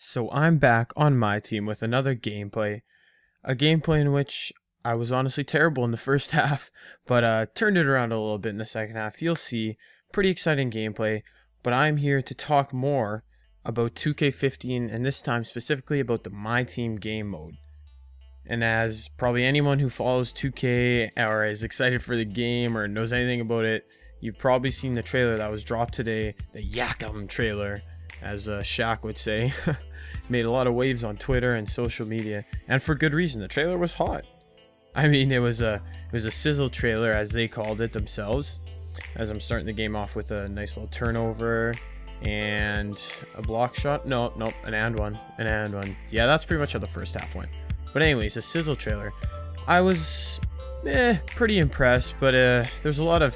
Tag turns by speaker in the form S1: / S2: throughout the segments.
S1: So I'm back on my team with another gameplay. A gameplay in which I was honestly terrible in the first half, but turned it around a little bit in the second half. You'll see. Pretty exciting gameplay, but I'm here to talk more about 2K15 and this time specifically about the My Team game mode. And as probably anyone who follows 2K or is excited for the game or knows anything about it, you've probably seen the trailer that was dropped today, the Yakum trailer, as Shaq would say. Made a lot of waves on Twitter and social media, and for good reason. The trailer was hot. I mean, it was a sizzle trailer, as they called it themselves. As I'm starting the game off with a nice little turnover and a block shot. No, an and one. Yeah, that's pretty much how the first half went. But anyways, a sizzle trailer. I was pretty impressed, but there's a lot of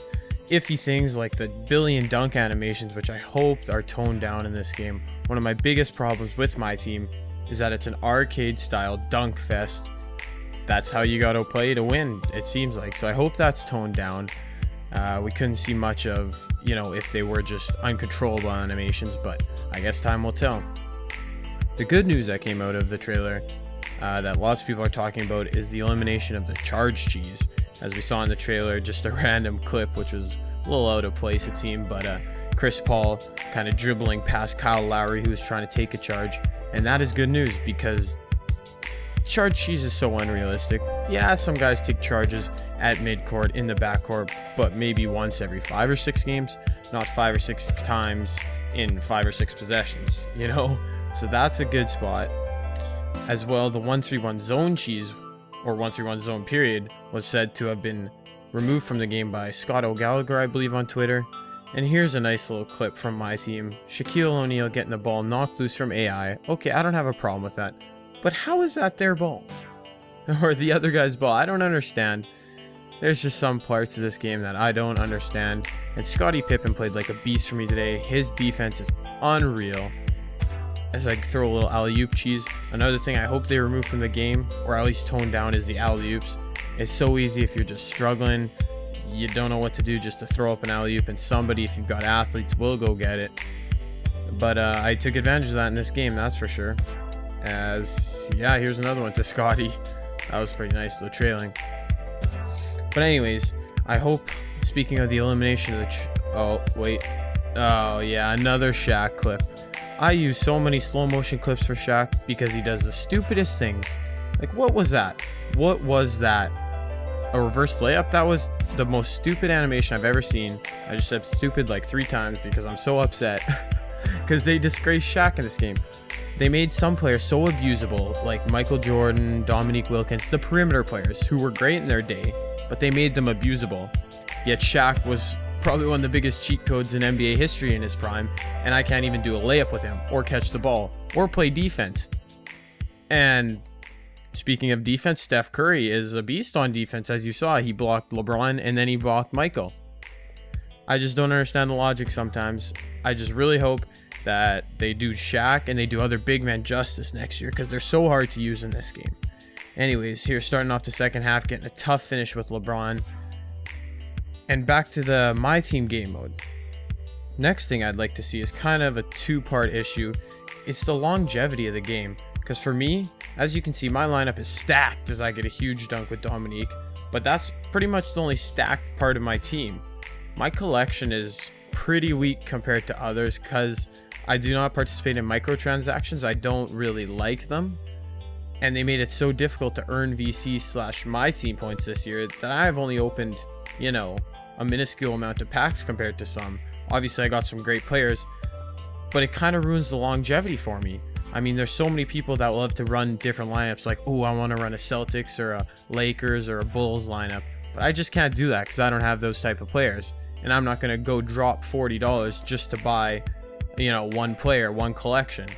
S1: iffy things like the billion dunk animations, which I hoped are toned down in this game. One of my biggest problems with My Team is that it's an arcade style dunk fest. That's how you gotta play to win, it seems like. So I hope that's toned down. We couldn't see much of, if they were just uncontrollable animations, but I guess time will tell. The good news that came out of the trailer that lots of people are talking about is the elimination of the charge cheese. As we saw in the trailer, just a random clip, which was a little out of place it seemed, but Chris Paul kind of dribbling past Kyle Lowry, who was trying to take a charge. And that is good news because charge cheese is so unrealistic. Yeah, some guys take charges at midcourt, in the backcourt, but maybe once every 5 or 6 games, not 5 or 6 times in 5 or 6 possessions, So that's a good spot. As well, the 1-3-1 zone cheese, or 1-3-1 zone period, was said to have been removed from the game by Scott O'Gallagher, I believe, on Twitter. And here's a nice little clip from My Team. Shaquille O'Neal getting the ball knocked loose from AI. Okay, I don't have a problem with that. But how is that their ball? Or the other guy's ball? I don't understand. There's just some parts of this game that I don't understand. And Scottie Pippen played like a beast for me today. His defense is unreal. As I throw a little alley-oop cheese. Another thing I hope they remove from the game, or at least tone down, is the alley-oops. It's so easy if you're just struggling, you don't know what to do, just to throw up an alley-oop, and somebody, if you've got athletes, will go get it. But I took advantage of that in this game, that's for sure. Here's another one to Scotty. That was pretty nice, though, trailing. But anyways, I hope, speaking of the elimination of the... another Shaq clip. I use so many slow motion clips for Shaq because he does the stupidest things. Like, what was that? What was that? A reverse layup? That was the most stupid animation I've ever seen. I just said stupid like 3 times because I'm so upset. Because they disgraced Shaq in this game. They made some players so abusable, like Michael Jordan, Dominique Wilkins, the perimeter players, who were great in their day, but they made them abusable. Yet Shaq was probably one of the biggest cheat codes in NBA history in his prime, and I can't even do a layup with him, or catch the ball, or play defense. And speaking of defense, Steph Curry is a beast on defense, as you saw. He blocked LeBron, and then he blocked Michael. I just don't understand the logic sometimes. I just really hope that they do Shaq and they do other big men justice next year, because they're so hard to use in this game. Anyways, here starting off the second half, getting a tough finish with LeBron. And back to the My Team game mode. Next thing I'd like to see is kind of a 2-part issue. It's the longevity of the game. Because for me, as you can see, my lineup is stacked as I get a huge dunk with Dominique. But that's pretty much the only stacked part of my team. My collection is pretty weak compared to others because I do not participate in microtransactions. I don't really like them. And they made it so difficult to earn VC/My Team points this year that I've only opened, a minuscule amount of packs compared to some. Obviously, I got some great players, but it kind of ruins the longevity for me. I mean, there's so many people that love to run different lineups, like, oh, I want to run a Celtics or a Lakers or a Bulls lineup, but I just can't do that because I don't have those type of players, and I'm not going to go drop $40 just to buy, one player, one collection.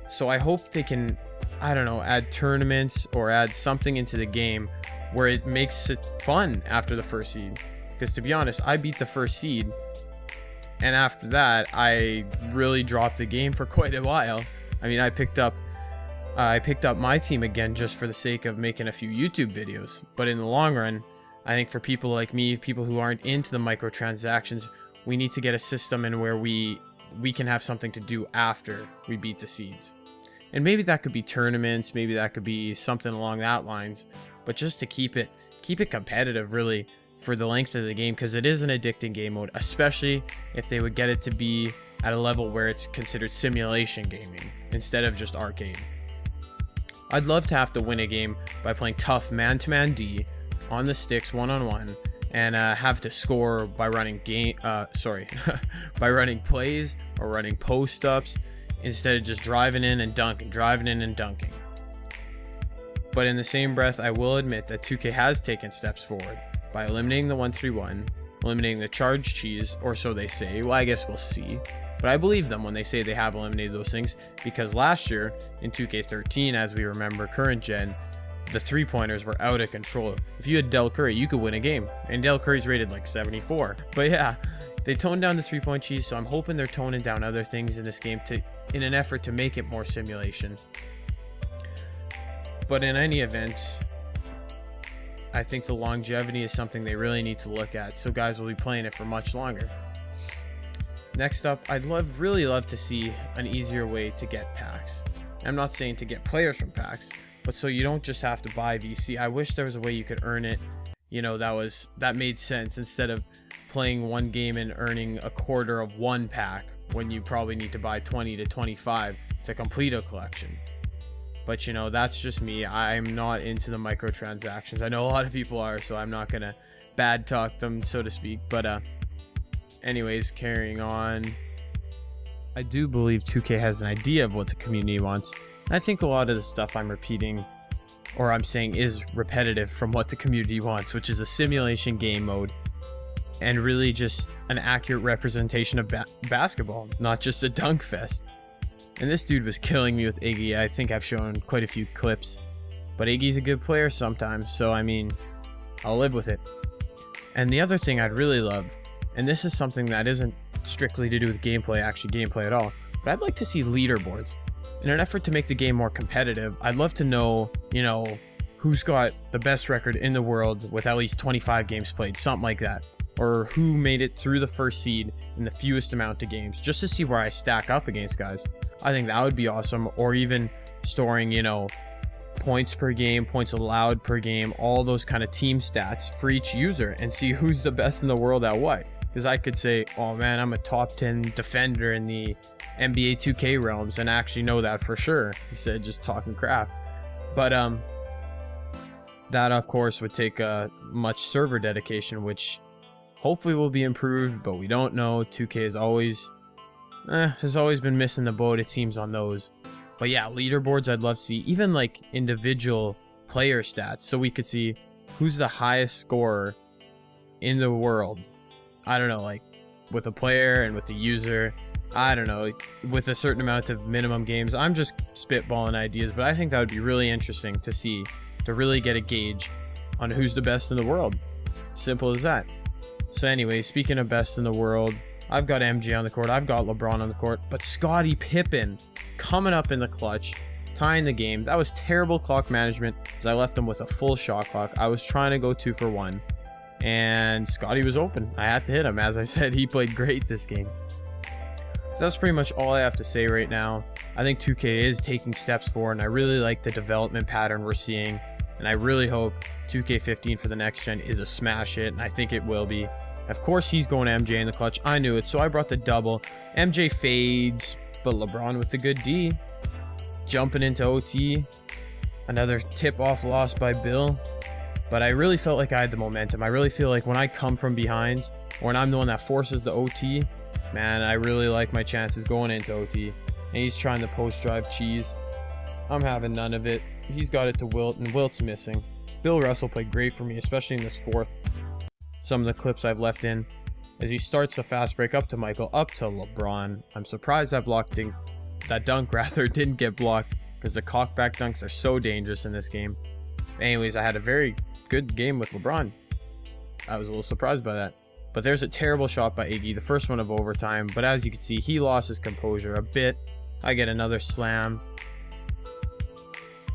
S1: So I hope they can, add tournaments or add something into the game where it makes it fun after the first seed. Because to be honest, I beat the first seed, and after that, I really dropped the game for quite a while. I mean, I picked up My Team again just for the sake of making a few YouTube videos. But in the long run, I think for people like me, people who aren't into the microtransactions, we need to get a system in where we can have something to do after we beat the seeds. And maybe that could be tournaments, maybe that could be something along that lines, but just to keep it competitive really for the length of the game, because it is an addicting game mode, especially if they would get it to be at a level where it's considered simulation gaming instead of just arcade. I'd love to have to win a game by playing tough man-to-man D on the sticks one-on-one, and have to score by running by running plays or running post-ups instead of just driving in and dunking. But in the same breath, I will admit that 2K has taken steps forward by eliminating the 1-3-1, eliminating the charge cheese, or so they say. Well, I guess we'll see. But I believe them when they say they have eliminated those things, because last year in 2K13, as we remember, current gen, the 3-pointers were out of control. If you had Del Curry, you could win a game, and Del Curry's rated like 74. But yeah, they toned down the 3-point cheese, so I'm hoping they're toning down other things in this game in an effort to make it more simulation. But in any event, I think the longevity is something they really need to look at, so guys will be playing it for much longer. Next up, I'd really love to see an easier way to get packs. I'm not saying to get players from packs, but so you don't just have to buy VC. I wish there was a way you could earn it, that made sense, instead of playing one game and earning a quarter of one pack when you probably need to buy 20 to 25 to complete a collection. But that's just me. I'm not into the microtransactions. I know a lot of people are, so I'm not gonna bad talk them, so to speak. But anyways, carrying on, I do believe 2K has an idea of what the community wants. I think a lot of the stuff I'm repeating, or I'm saying, is repetitive from what the community wants, which is a simulation game mode, and really just an accurate representation of basketball, not just a dunk fest. And this dude was killing me with Iggy. I think I've shown quite a few clips, but Iggy's a good player sometimes, so I mean, I'll live with it. And the other thing I'd really love, and this is something that isn't strictly to do with gameplay at all, but I'd like to see leaderboards. In an effort to make the game more competitive, I'd love to know, who's got the best record in the world with at least 25 games played, something like that. Or who made it through the first seed in the fewest amount of games, just to see where I stack up against guys. I think that would be awesome. Or even storing, points per game, points allowed per game, all those kind of team stats for each user, and see who's the best in the world at what. Because I could say, oh man, I'm a top 10 defender in the NBA 2K realms, and actually know that for sure, instead of just talking crap. But that of course would take much server dedication, which hopefully will be improved, but we don't know. 2K has always been missing the boat, it seems, on those. But yeah, leaderboards I'd love to see, even like individual player stats, so we could see who's the highest scorer in the world. I don't know, like with a player and with the user. I don't know, like, with a certain amount of minimum games. I'm just spitballing ideas, but I think that would be really interesting to see, to really get a gauge on who's the best in the world. Simple as that. So anyway, speaking of best in the world, I've got MJ on the court, I've got LeBron on the court, but Scottie Pippen coming up in the clutch, tying the game. That was terrible clock management, as I left him with a full shot clock. I was trying to go 2 for 1, and Scottie was open. I had to hit him. As I said, he played great this game. That's pretty much all I have to say right now. I think 2K is taking steps forward, and I really like the development pattern we're seeing, and I really hope 2K15 for the next gen is a smash hit, and I think it will be. Of course, he's going MJ in the clutch. I knew it, so I brought the double. MJ fades, but LeBron with the good D. Jumping into OT. Another tip-off loss by Bill. But I really felt like I had the momentum. I really feel like when I come from behind, or when I'm the one that forces the OT, man, I really like my chances going into OT. And he's trying the post-drive cheese. I'm having none of it. He's got it to Wilt, and Wilt's missing. Bill Russell played great for me, especially in this fourth. Some of the clips I've left in, as he starts the fast break up to Michael, up to LeBron. I'm surprised that dunk didn't get blocked, because the cockback dunks are so dangerous in this game. Anyways, I had a very good game with LeBron. I was a little surprised by that. But there's a terrible shot by Iggy, the first one of overtime, but as you can see, he lost his composure a bit. I get another slam,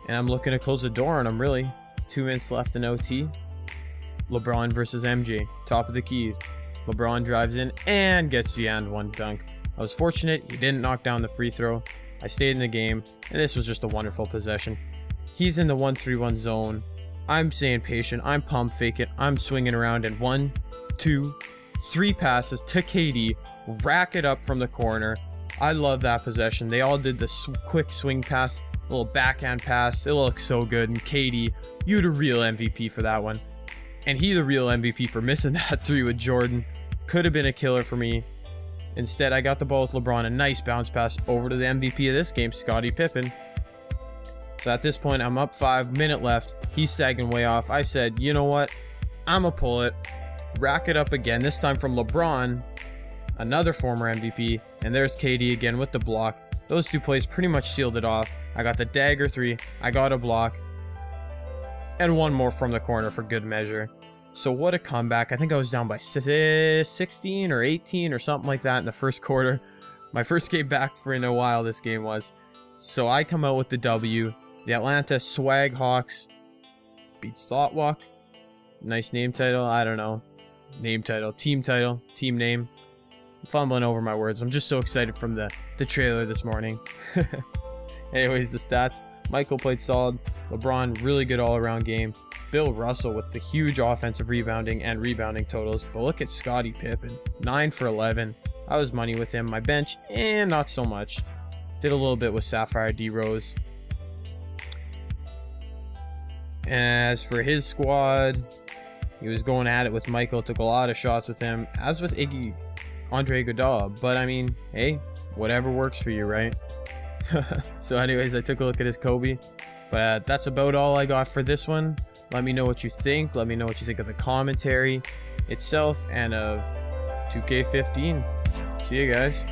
S1: and I'm looking to close the door on him, really. 2 minutes left in OT. LeBron versus MJ, top of the key. LeBron drives in and gets the and one dunk. I was fortunate he didn't knock down the free throw, I stayed in the game, and this was just a wonderful possession. He's in the 1-3-1 zone. I'm staying patient. I'm pump faking. I'm swinging around, and 1, 2, 3 passes to KD. Rack it up from the corner. I love that possession. They all did the quick swing pass, a little backhand pass. It looks so good. And KD, you the real MVP for that one. And he the real MVP for missing that 3 with Jordan. Could have been a killer for me. Instead, I got the ball with LeBron. A nice bounce pass over to the MVP of this game, Scottie Pippen. So at this point, I'm up 5, minute left. He's sagging way off. I said, you know what? I'm going to pull it. Rack it up again, this time from LeBron, another former MVP. And there's KD again with the block. Those 2 plays pretty much sealed it off. I got the dagger 3. I got a block. And 1 more from the corner for good measure. So what a comeback. I think I was down by 16 or 18 or something like that in the first quarter. My first game back for in a while this game was. So I come out with the W. The Atlanta Swag Hawks beat Slotwalk. Nice name title. I don't know. Name title. Team name. I'm fumbling over my words. I'm just so excited from the trailer this morning. Anyways, the stats. Michael played solid. LeBron, really good all-around game. Bill Russell with the huge offensive rebounding and rebounding totals. But look at Scottie Pippen. 9 for 11. I was money with him. My bench, not so much. Did a little bit with Sapphire D. Rose. As for his squad, he was going at it with Michael. Took a lot of shots with him. As with Iggy, Andre Iguodala. But I mean, hey, whatever works for you, right? So anyways, I took a look at his Kobe. But that's about all I got for this one. Let me know what you think. Let me know what you think of the commentary itself and of 2K15. See you guys.